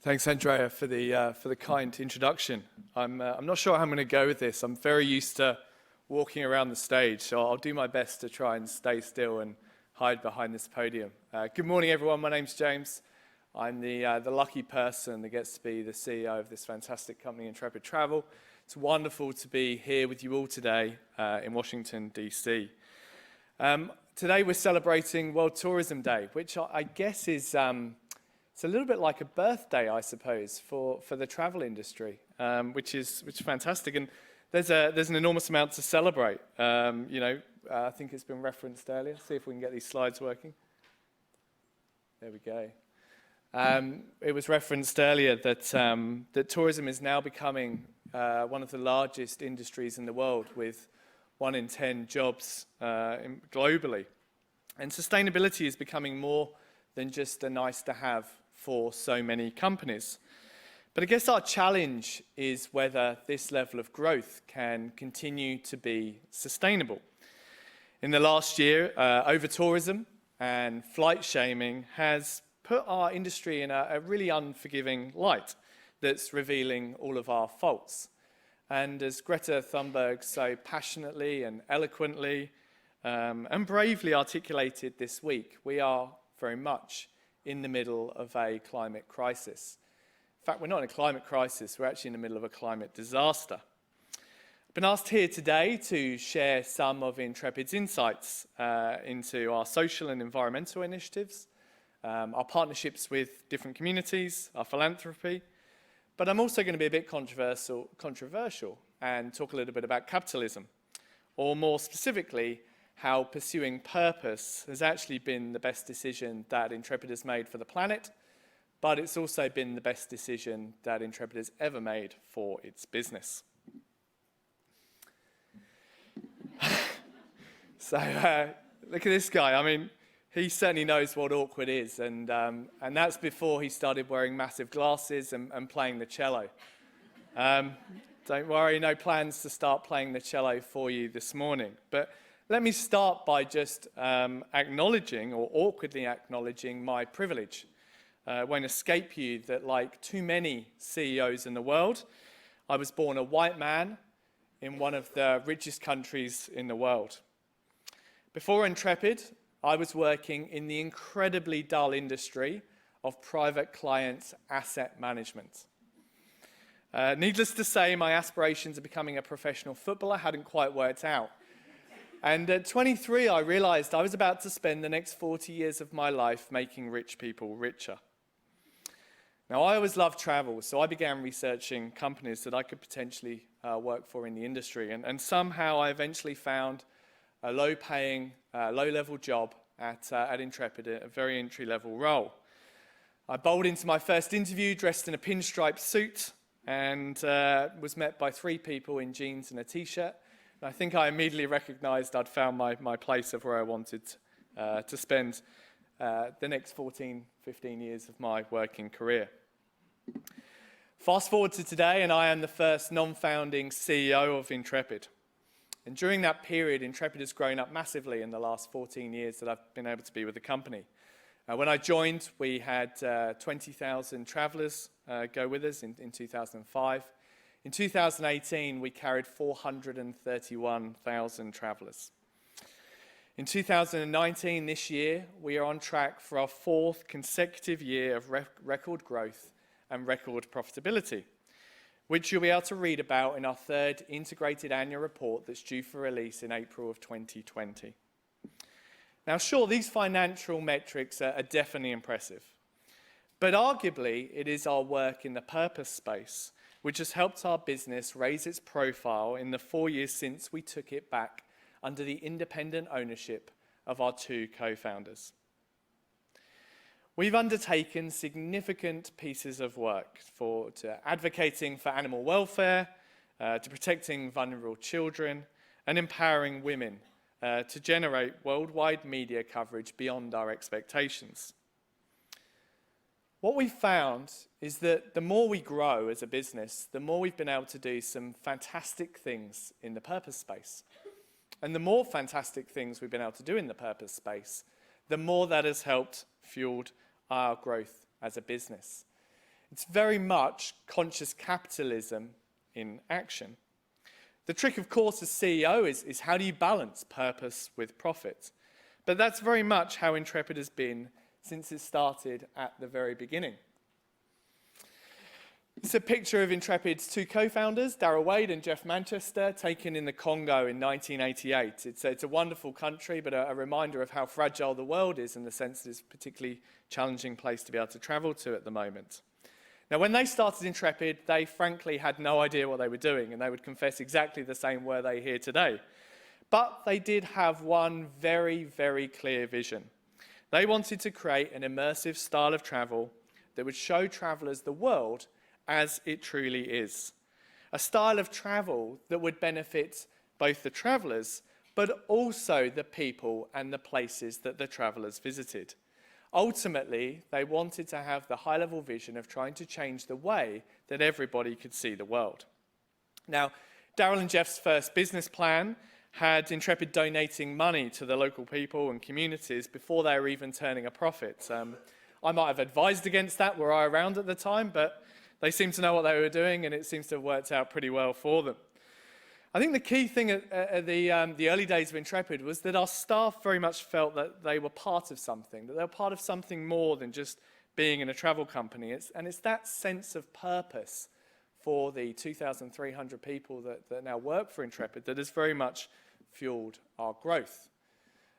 Thanks, Andrea, for the kind introduction. I'm not sure how I'm going to go with this. I'm very used to walking around the stage, so I'll do my best to try and stay still and hide behind this podium. Good morning, everyone. My name's James. I'm the lucky person that gets to be the CEO of this fantastic company, Intrepid Travel. It's wonderful to be here with you all today in Washington, D.C. Today we're celebrating World Tourism Day, which I guess is it's a little bit like a birthday, I suppose, for the travel industry, which is fantastic. And there's an enormous amount to celebrate. I think it's been referenced earlier. See if we can get these slides working. There we go. It was referenced earlier that tourism is now becoming one of the largest industries in the world, with 1 in 10 jobs globally. And sustainability is becoming more than just a nice to have for so many companies. But I guess our challenge is whether this level of growth can continue to be sustainable. In the last year, over-tourism and flight shaming has put our industry in a really unforgiving light that's revealing all of our faults. And as Greta Thunberg so passionately and eloquently and bravely articulated this week, we are very much in the middle of a climate crisis. In fact, we're not in a climate crisis, we're actually in the middle of a climate disaster. I've been asked here today to share some of Intrepid's insights into our social and environmental initiatives, our partnerships with different communities, our philanthropy, but I'm also going to be a bit controversial and talk a little bit about capitalism, or more specifically, how pursuing purpose has actually been the best decision that Intrepid has made for the planet, but it's also been the best decision that Intrepid has ever made for its business. So look at this guy. I mean, he certainly knows what awkward is, and that's before he started wearing massive glasses and playing the cello. Don't worry, no plans to start playing the cello for you this morning. But let me start by just acknowledging, or awkwardly acknowledging, my privilege. It won't escape you that, like too many CEOs in the world, I was born a white man in one of the richest countries in the world. Before Intrepid, I was working in the incredibly dull industry of private client asset management. Needless to say, my aspirations of becoming a professional footballer hadn't quite worked out. And at 23, I realized I was about to spend the next 40 years of my life making rich people richer. Now, I always loved travel, so I began researching companies that I could potentially work for in the industry. And somehow I eventually found a low-paying, low-level job at Intrepid, a very entry-level role. I bowled into my first interview dressed in a pinstripe suit and was met by 3 people in jeans and a t-shirt. I think I immediately recognized I'd found my place of where I wanted to spend the next 14, 15 years of my working career. Fast forward to today, and I am the first non-founding CEO of Intrepid. And during that period, Intrepid has grown up massively in the last 14 years that I've been able to be with the company. When I joined, we had 20,000 travelers go with us in 2005. In 2018, we carried 431,000 travelers. In 2019, this year, we are on track for our 4th consecutive year of record growth and record profitability, which you'll be able to read about in our 3rd integrated annual report that's due for release in April of 2020. Now, sure, these financial metrics are definitely impressive, but arguably, it is our work in the purpose space which has helped our business raise its profile in the 4 years since we took it back under the independent ownership of our 2 co-founders. We've undertaken significant pieces of work to advocating for animal welfare, to protecting vulnerable children, and empowering women to generate worldwide media coverage beyond our expectations. What we've found is that the more we grow as a business, the more we've been able to do some fantastic things in the purpose space. And the more fantastic things we've been able to do in the purpose space, the more that has helped fueled our growth as a business. It's very much conscious capitalism in action. The trick, of course, as CEO is how do you balance purpose with profit? But that's very much how Intrepid has been since it started at the very beginning. It's a picture of Intrepid's two co-founders, Darrell Wade and Jeff Manchester, taken in the Congo in 1988. It's a wonderful country, but a reminder of how fragile the world is in the sense that it's a particularly challenging place to be able to travel to at the moment. Now, when they started Intrepid, they frankly had no idea what they were doing, and they would confess exactly the same were they here today. But they did have one very, very clear vision. They wanted to create an immersive style of travel that would show travelers the world as it truly is. A style of travel that would benefit both the travelers, but also the people and the places that the travelers visited. Ultimately, they wanted to have the high-level vision of trying to change the way that everybody could see the world. Now, Darrell and Jeff's first business plan had Intrepid donating money to the local people and communities before they were even turning a profit. I might have advised against that were I around at the time, but they seemed to know what they were doing, and it seems to have worked out pretty well for them. I think the key thing at the early days of Intrepid was that our staff very much felt that they were part of something, that they were part of something more than just being in a travel company. It's that sense of purpose for the 2,300 people that now work for Intrepid that has very much fueled our growth.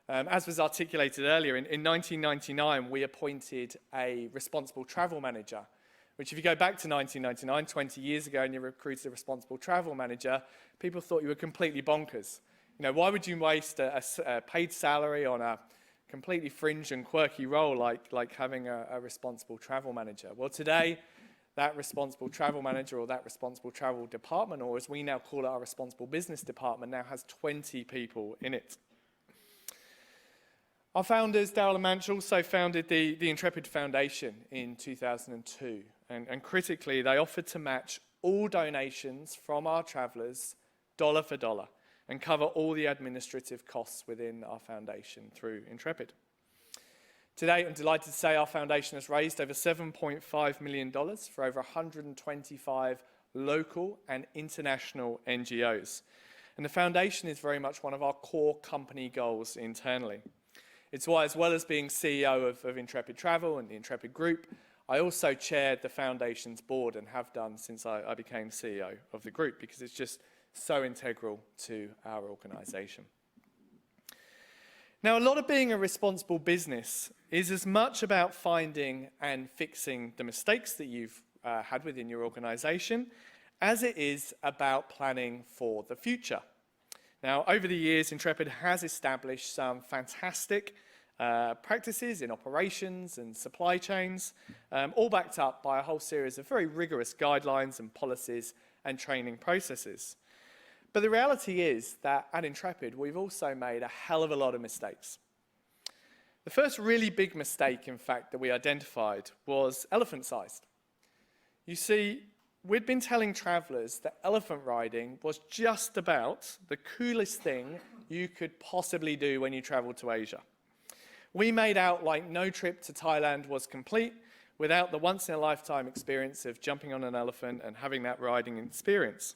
As was articulated earlier, in 1999, we appointed a responsible travel manager, which if you go back to 1999, 20 years ago, and you recruited a responsible travel manager, people thought you were completely bonkers. You know, why would you waste a paid salary on a completely fringe and quirky role like having a responsible travel manager? Well, today, that responsible travel manager or that responsible travel department, or as we now call it, our responsible business department, now has 20 people in it. Our founders, Darrell and Manch, also founded the Intrepid Foundation in 2002. And critically, they offered to match all donations from our travellers, dollar for dollar, and cover all the administrative costs within our foundation through Intrepid. Today, I'm delighted to say our foundation has raised over $7.5 million for over 125 local and international NGOs. And the foundation is very much one of our core company goals internally. It's why, as well as being CEO of Intrepid Travel and the Intrepid Group, I also chaired the foundation's board and have done since I became CEO of the group, because it's just so integral to our organisation. Now, a lot of being a responsible business is as much about finding and fixing the mistakes that you've had within your organisation as it is about planning for the future. Now, over the years, Intrepid has established some fantastic practices in operations and supply chains, all backed up by a whole series of very rigorous guidelines and policies and training processes. But the reality is that at Intrepid, we've also made a hell of a lot of mistakes. The first really big mistake, in fact, that we identified was elephant-sized. You see, we'd been telling travellers that elephant riding was just about the coolest thing you could possibly do when you travelled to Asia. We made out like no trip to Thailand was complete without the once-in-a-lifetime experience of jumping on an elephant and having that riding experience.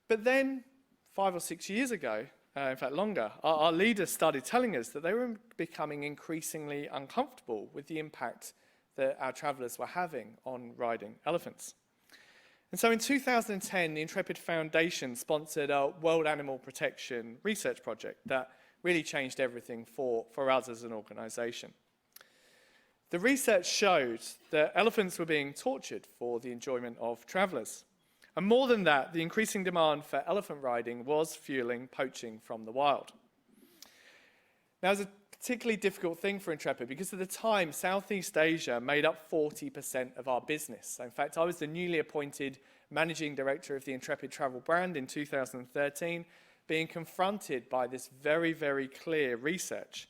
But then, 5 or 6 years ago, in fact longer, our leaders started telling us that they were becoming increasingly uncomfortable with the impact that our travellers were having on riding elephants. And so in 2010, the Intrepid Foundation sponsored a World Animal Protection research project that really changed everything for us as an organisation. The research showed that elephants were being tortured for the enjoyment of travellers. And more than that, the increasing demand for elephant riding was fueling poaching from the wild. Now, it was a particularly difficult thing for Intrepid because at the time, Southeast Asia made up 40% of our business. In fact, I was the newly appointed managing director of the Intrepid Travel brand in 2013, being confronted by this very, very clear research.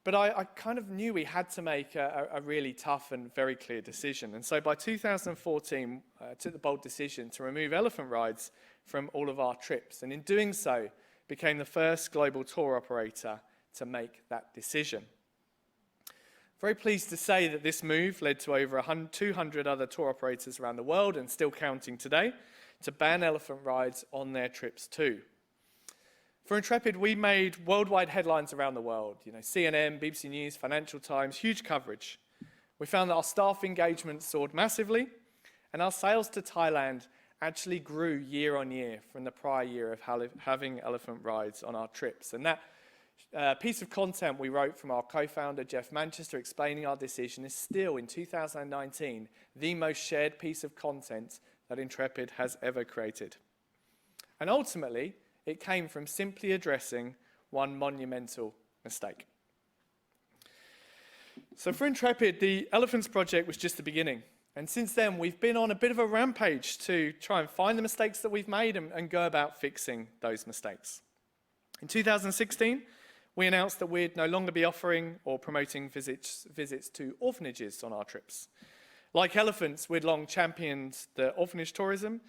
But I kind of knew we had to make a really tough and very clear decision. And so by 2014, I took the bold decision to remove elephant rides from all of our trips. And in doing so, became the first global tour operator to make that decision. Very pleased to say that this move led to over 200 other tour operators around the world, and still counting today, to ban elephant rides on their trips too. For Intrepid, we made worldwide headlines around the world. CNN, BBC News, Financial Times, huge coverage. We found that our staff engagement soared massively, and our sales to Thailand actually grew year on year from the prior year of having elephant rides on our trips. And that piece of content we wrote from our co-founder, Jeff Manchester, explaining our decision is still, in 2019, the most shared piece of content that Intrepid has ever created. And ultimately, it came from simply addressing one monumental mistake. So for Intrepid, the Elephants Project was just the beginning. And since then, we've been on a bit of a rampage to try and find the mistakes that we've made and go about fixing those mistakes. In 2016, we announced that we'd no longer be offering or promoting visits to orphanages on our trips. Like elephants, we'd long championed that orphanage tourism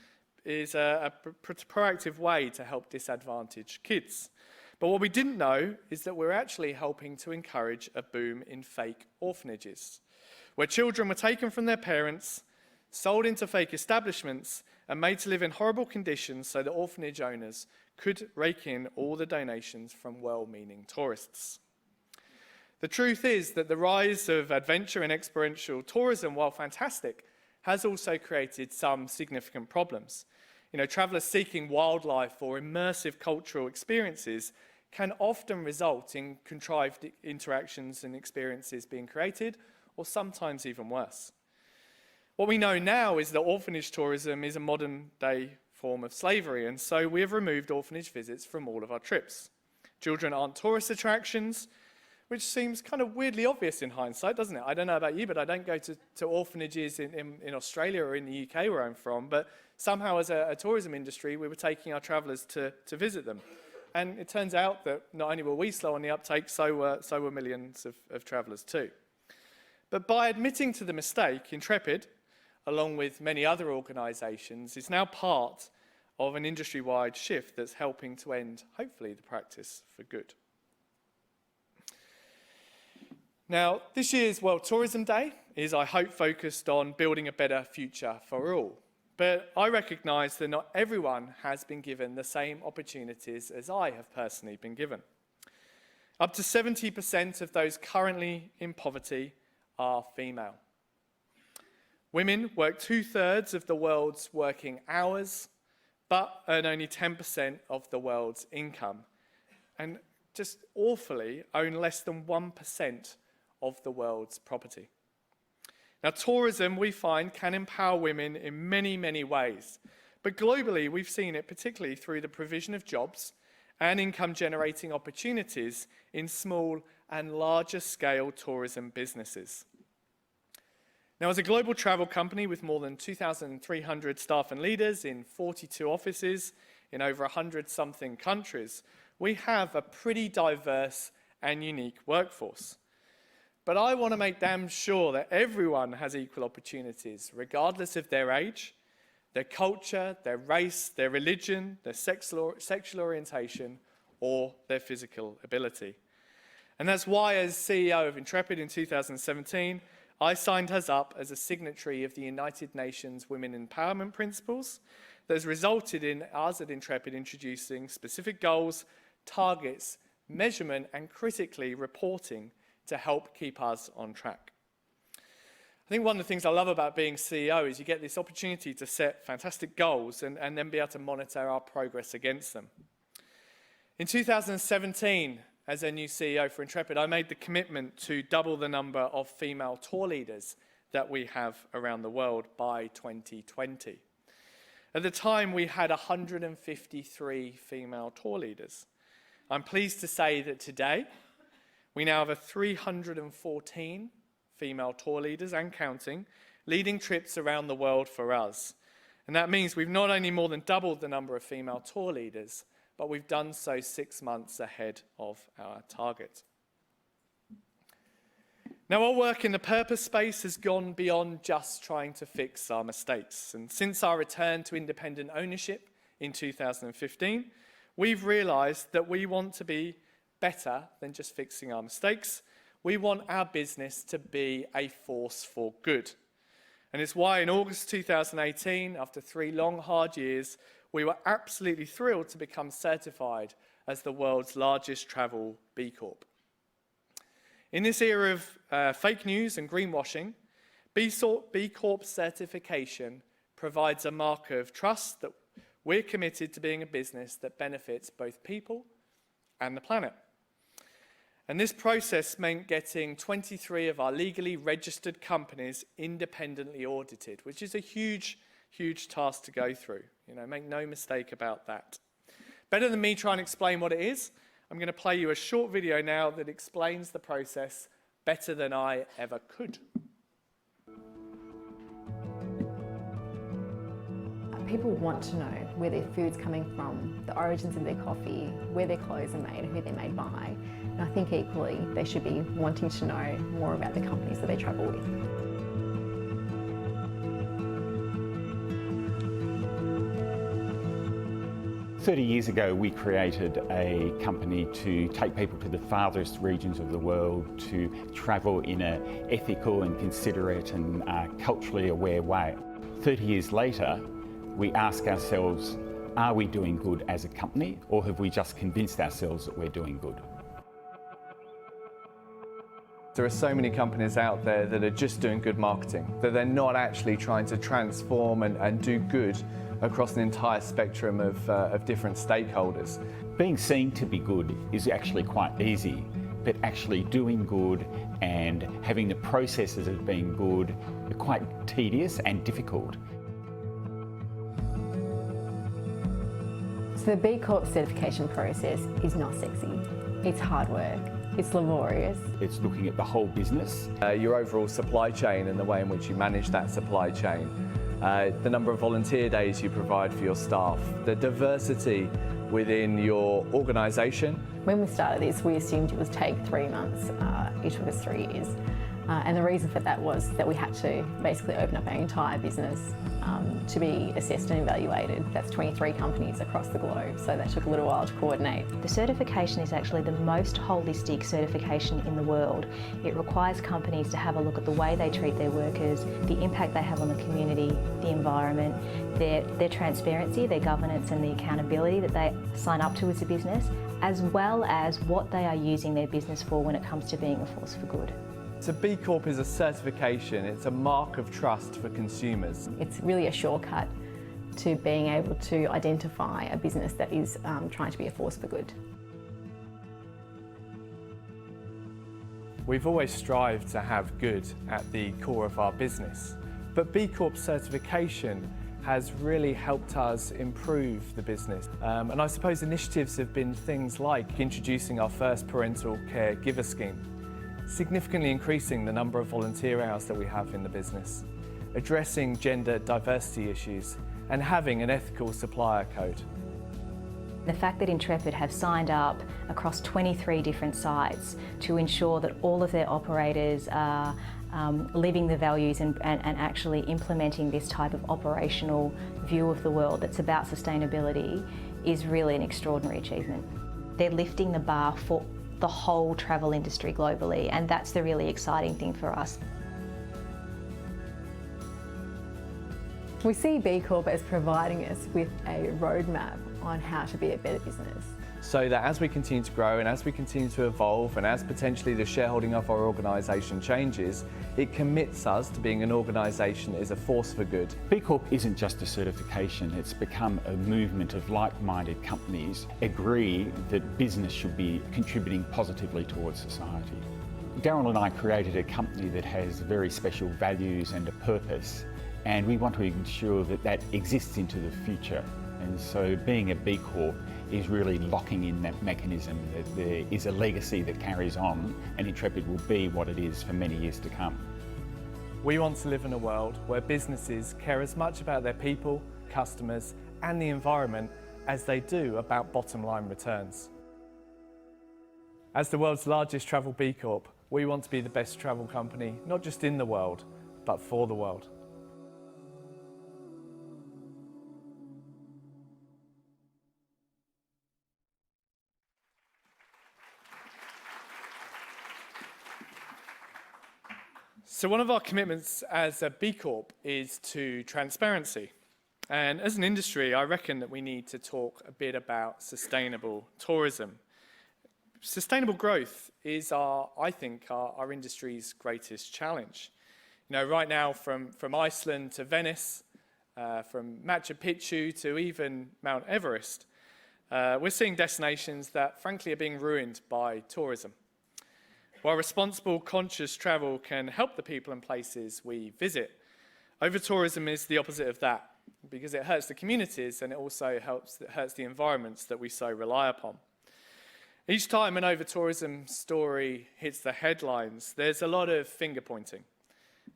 is a proactive way to help disadvantaged kids. But what we didn't know is that we're actually helping to encourage a boom in fake orphanages, where children were taken from their parents, sold into fake establishments, and made to live in horrible conditions so that orphanage owners could rake in all the donations from well-meaning tourists. The truth is that the rise of adventure and experiential tourism, while fantastic, has also created some significant problems. Travellers seeking wildlife or immersive cultural experiences can often result in contrived interactions and experiences being created, or sometimes even worse. What we know now is that orphanage tourism is a modern-day form of slavery, and so we have removed orphanage visits from all of our trips. Children aren't tourist attractions, which seems kind of weirdly obvious in hindsight, doesn't it? I don't know about you, but I don't go to orphanages in Australia or in the UK where I'm from, but somehow as a tourism industry, we were taking our travellers to visit them. And it turns out that not only were we slow on the uptake, so were millions of travellers too. But by admitting to the mistake, Intrepid, along with many other organisations, is now part of an industry-wide shift that's helping to end, hopefully, the practice for good. Now, this year's World Tourism Day is, I hope, focused on building a better future for all. But I recognise that not everyone has been given the same opportunities as I have personally been given. Up to 70% of those currently in poverty are female. Women work 2/3 of the world's working hours, but earn only 10% of the world's income, and just awfully own less than 1% of the world's property. Now, tourism, we find, can empower women in many, many ways, but globally we've seen it particularly through the provision of jobs and income-generating opportunities in small and larger scale tourism businesses. Now, as a global travel company with more than 2,300 staff and leaders in 42 offices in over 100-something countries, we have a pretty diverse and unique workforce. But I want to make damn sure that everyone has equal opportunities, regardless of their age, their culture, their race, their religion, their sexual orientation, or their physical ability. And that's why, as CEO of Intrepid in 2017, I signed us up as a signatory of the United Nations Women Empowerment Principles that has resulted in us at Intrepid introducing specific goals, targets, measurement, and critically reporting to help keep us on track. I think one of the things I love about being CEO is you get this opportunity to set fantastic goals and then be able to monitor our progress against them. In 2017, as a new CEO for Intrepid, I made the commitment to double the number of female tour leaders that we have around the world by 2020. At the time, we had 153 female tour leaders. I'm pleased to say that today, we now have 314 female tour leaders and counting, leading trips around the world for us. And that means we've not only more than doubled the number of female tour leaders, but we've done so 6 months ahead of our target. Now, our work in the purpose space has gone beyond just trying to fix our mistakes. And since our return to independent ownership in 2015, we've realised that we want to be better than just fixing our mistakes. We want our business to be a force for good. And it's why in August 2018, after 3 long, hard years, we were absolutely thrilled to become certified as the world's largest travel B Corp. In this era of fake news and greenwashing, B Corp certification provides a mark of trust that we're committed to being a business that benefits both people and the planet. And this process meant getting 23 of our legally registered companies independently audited, which is a huge, huge task to go through. Make no mistake about that. Better than me try and explain what it is, I'm going to play you a short video now that explains the process better than I ever could. People want to know where their food's coming from, the origins of their coffee, where their clothes are made, who they're made by. And I think equally they should be wanting to know more about the companies that they travel with. "30 years ago, we created a company to take people to the farthest regions of the world, to travel in an ethical and considerate and culturally aware way. 30 years later, we ask ourselves, are we doing good as a company, or have we just convinced ourselves that we're doing good? There are so many companies out there that are just doing good marketing, that they're not actually trying to transform and do good across an entire spectrum of different stakeholders. Being seen to be good is actually quite easy, but actually doing good and having the processes of being good are quite tedious and difficult. So the B Corp certification process is not sexy. It's hard work. It's laborious. It's looking at the whole business. Your overall supply chain and the way in which you manage that supply chain. The number of volunteer days you provide for your staff. The diversity within your organisation. When we started this, we assumed it would take 3 months. It took us 3 years. And the reason for that was that we had to basically open up our entire business to be assessed and evaluated. That's 23 companies across the globe, so that took a little while to coordinate. The certification is actually the most holistic certification in the world. It requires companies to have a look at the way they treat their workers, the impact they have on the community, the environment, their transparency, their governance and the accountability that they sign up to as a business, as well as what they are using their business for when it comes to being a force for good. So B Corp is a certification, it's a mark of trust for consumers. It's really a shortcut to being able to identify a business that is trying to be a force for good. We've always strived to have good at the core of our business, but B Corp certification has really helped us improve the business. And I suppose initiatives have been things like introducing our first parental care giver scheme, significantly increasing the number of volunteer hours that we have in the business, addressing gender diversity issues, and having an ethical supplier code. The fact that Intrepid have signed up across 23 different sites to ensure that all of their operators are living the values and actually implementing this type of operational view of the world that's about sustainability is really an extraordinary achievement. They're lifting the bar for the whole travel industry globally, and that's the really exciting thing for us. We see B Corp as providing us with a roadmap on how to be a better business. So that as we continue to grow and as we continue to evolve and as potentially the shareholding of our organisation changes, it commits us to being an organisation that is a force for good. B Corp isn't just a certification, it's become a movement of like-minded companies agree that business should be contributing positively towards society. Daryl and I created a company that has very special values and a purpose, and we want to ensure that that exists into the future. And so being a B Corp is really locking in that mechanism that there is a legacy that carries on, and Intrepid will be what it is for many years to come. We want to live in a world where businesses care as much about their people, customers, and the environment as they do about bottom line returns. As the world's largest travel B Corp, we want to be the best travel company, not just in the world, but for the world. So one of our commitments as a B Corp is to transparency. And as an industry, I reckon that we need to talk a bit about sustainable tourism. Sustainable growth is, I think, our industry's greatest challenge. You know, right now, from Iceland to Venice, from Machu Picchu to even Mount Everest, we're seeing destinations that, frankly, are being ruined by tourism. While responsible, conscious travel can help the people and places we visit, over-tourism is the opposite of that, because it hurts the communities and it also hurts the environments that we so rely upon. Each time an over-tourism story hits the headlines, there's a lot of finger-pointing.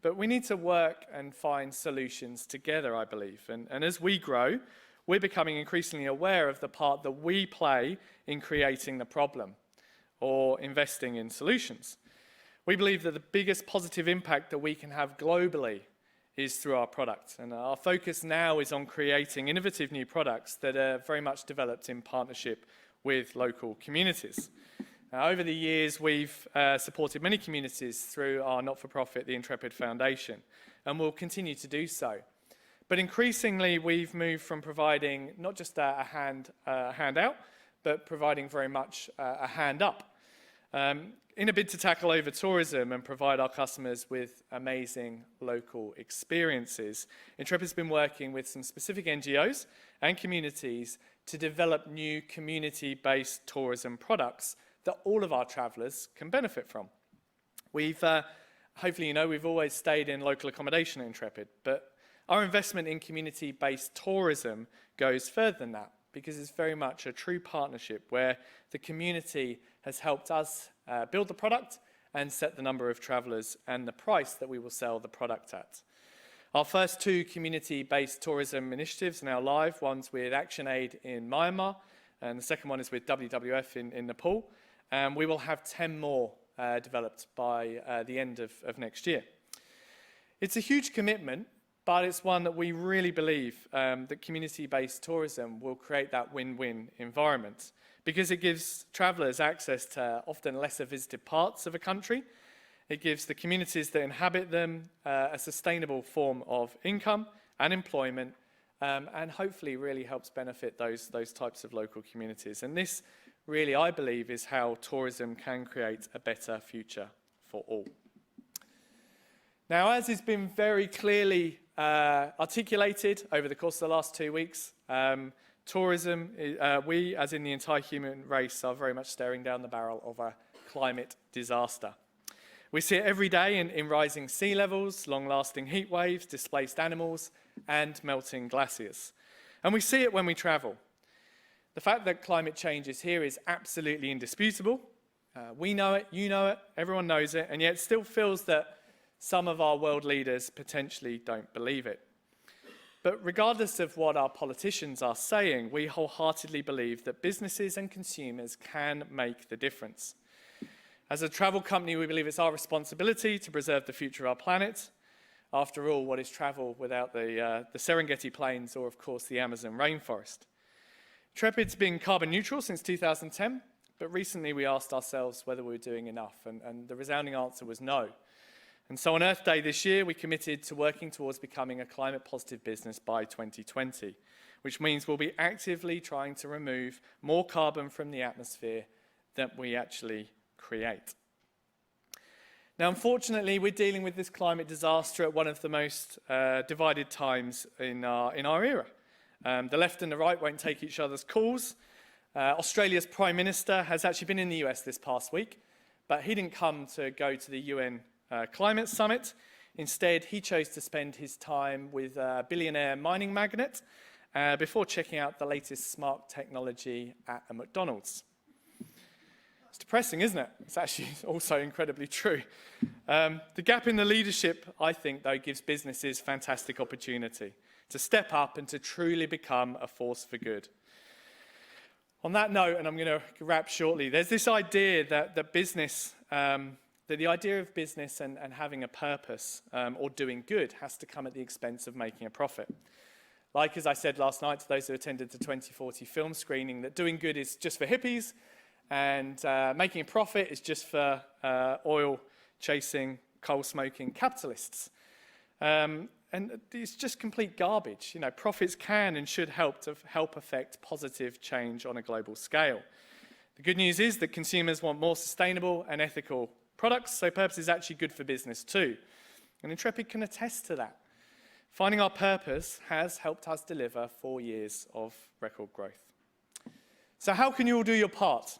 But we need to work and find solutions together, I believe. And as we grow, we're becoming increasingly aware of the part that we play in creating the problem or investing in solutions. We believe that the biggest positive impact that we can have globally is through our product. And our focus now is on creating innovative new products that are very much developed in partnership with local communities. Over the years, we've supported many communities through our not-for-profit, the Intrepid Foundation, and we'll continue to do so. But increasingly, we've moved from providing not just a handout, but providing very much a hand up. In a bid to tackle over-tourism and provide our customers with amazing local experiences, Intrepid's been working with some specific NGOs and communities to develop new community-based tourism products that all of our travellers can benefit from. We've, hopefully you know, we've always stayed in local accommodation at Intrepid, but our investment in community-based tourism goes further than that, because it's very much a true partnership where the community has helped us build the product and set the number of travellers and the price that we will sell the product at. Our first two community-based tourism initiatives are now live. One's with ActionAid in Myanmar, and the second one is with WWF in Nepal. And we will have 10 more developed by the end of next year. It's a huge commitment, but it's one that we really believe that community-based tourism will create that win-win environment, because it gives travellers access to often lesser visited parts of a country. It gives the communities that inhabit them a sustainable form of income and employment, and hopefully really helps benefit those types of local communities. And this really, I believe, is how tourism can create a better future for all. Now, as has been very clearly articulated over the course of the last 2 weeks, tourism, we, as in the entire human race, are very much staring down the barrel of a climate disaster. We see it every day in rising sea levels, long-lasting heat waves, displaced animals, and melting glaciers. And we see it when we travel. The fact that climate change is here is absolutely indisputable. We know it, you know it, everyone knows it, and yet it still feels that some of our world leaders potentially don't believe it. But regardless of what our politicians are saying, we wholeheartedly believe that businesses and consumers can make the difference. As a travel company, we believe it's our responsibility to preserve the future of our planet. After all, what is travel without the Serengeti plains or, of course, the Amazon rainforest? Intrepid's been carbon neutral since 2010, but recently we asked ourselves whether we were doing enough, and the resounding answer was no. And so on Earth Day this year, we committed to working towards becoming a climate-positive business by 2020, which means we'll be actively trying to remove more carbon from the atmosphere than we actually create. Now, unfortunately, we're dealing with this climate disaster at one of the most divided times in our era. The left and the right won't take each other's calls. Australia's Prime Minister has actually been in the US this past week, but he didn't come to go to the UN Climate Summit. Instead, he chose to spend his time with a billionaire mining magnate before checking out the latest smart technology at a McDonald's. It's depressing, isn't it? It's actually also incredibly true. The gap in the leadership, I think, though, gives businesses fantastic opportunity to step up and to truly become a force for good. On that note, and I'm going to wrap shortly, there's this idea that business, that the idea of business and having a purpose or doing good has to come at the expense of making a profit. Like, as I said last night to those who attended the 2040 film screening, that doing good is just for hippies and making a profit is just for oil-chasing coal-smoking capitalists. And it's just complete garbage. You know, profits can and should help affect positive change on a global scale. The good news is that consumers want more sustainable and ethical products, so purpose is actually good for business too. And Intrepid can attest to that. Finding our purpose has helped us deliver 4 years of record growth. So how can you all do your part?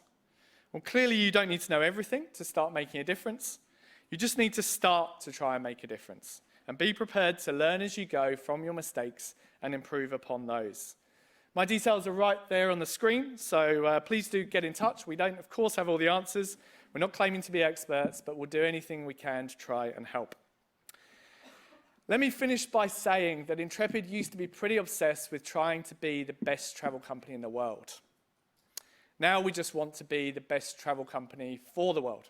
Well, clearly you don't need to know everything to start making a difference. You just need to start to try and make a difference. And be prepared to learn as you go from your mistakes and improve upon those. My details are right there on the screen, so please do get in touch. We don't, of course, have all the answers. We're not claiming to be experts, but we'll do anything we can to try and help. Let me finish by saying that Intrepid used to be pretty obsessed with trying to be the best travel company in the world. Now we just want to be the best travel company for the world.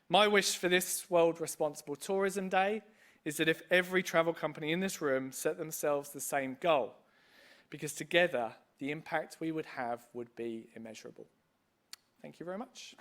My wish for this World Responsible Tourism Day is that if every travel company in this room set themselves the same goal, because together the impact we would have would be immeasurable. Thank you very much.